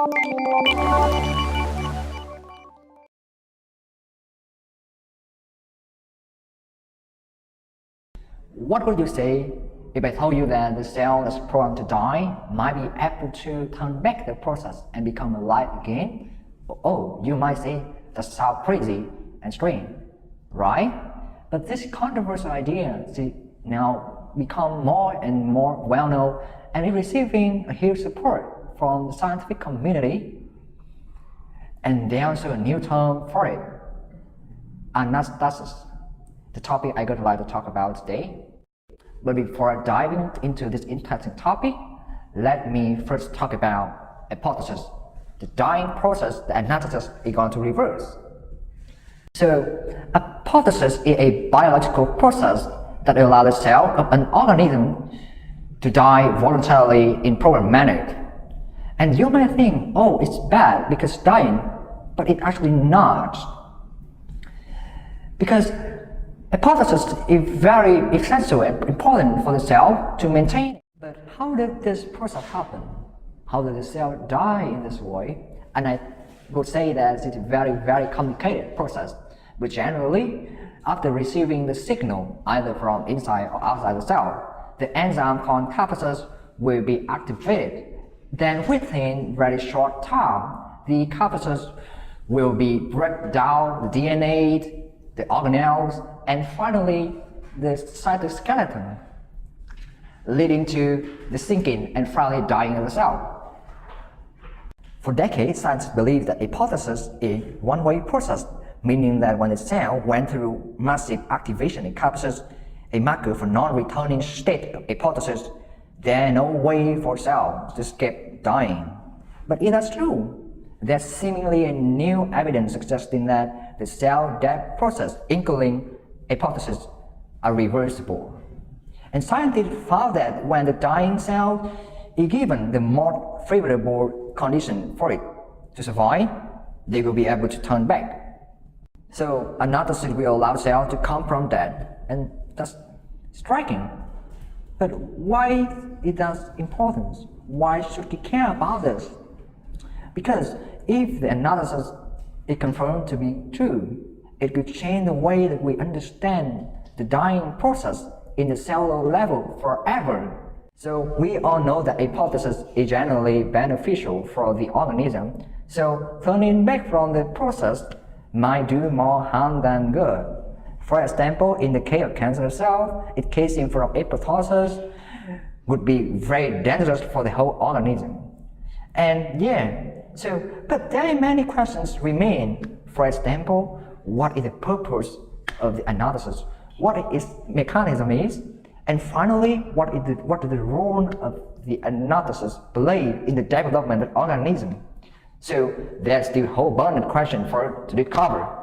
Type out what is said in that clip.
What would you say if I told you that the cell that's programmed to die might be able to turn back the process and become alive again? Oh, you might say that sounds crazy and strange, right? But this controversial idea is now become more and more well-known and is receiving a huge support from the scientific community. And there's also a new term for it, Anatasis, the topic I would like to talk about today. But before diving into this interesting topic, let me first talk about apoptosis, the dying process that Anatasis is going to reverse. So, apoptosis is a biological process that allows the cell of an organism to die voluntarily in programmed manner. And you might think, oh, it's bad because it's dying, but it's actually not. Because apoptosis is very essential and important for the cell to maintain. But how did this process happen? How did the cell die in this way? And I would say that it's a very, very complicated process. But generally, after receiving the signal either from inside or outside the cell, the enzyme called capacitor will be activated. Then within very short time, the capacitor will be break down the DNA, the organelles, and finally the cytoskeleton, leading to the sinking and finally dying of the cell. For decades, scientists believe that apoptosis is a one-way process, meaning that when the cell went through massive activation in capacitor, a marker for non-returning state of apoptosis, there is no way for cells to escape dying. But is that true? There's seemingly a new evidence suggesting that the cell death process, including apoptosis, are reversible. And scientists found that when the dying cell is given the more favorable condition for it to survive, they will be able to turn back. So Anatasis will allow cells to come from death, and that's striking. But why is that important? Why should we care about this? Because if the Anatasis is confirmed to be true, it could change the way that we understand the dying process in the cellular level forever. So we all know that apoptosis is generally beneficial for the organism. So turning back from the process might do more harm than good. For example, in the case of cancer cells, it casing from apoptosis would be very dangerous for the whole organism. And but there are many questions remain. For example, what is the purpose of the Anatasis? What its mechanism is? And finally, what is the role of the Anatasis play in the development of the organism? So there's still a whole bunch of questions for to discover.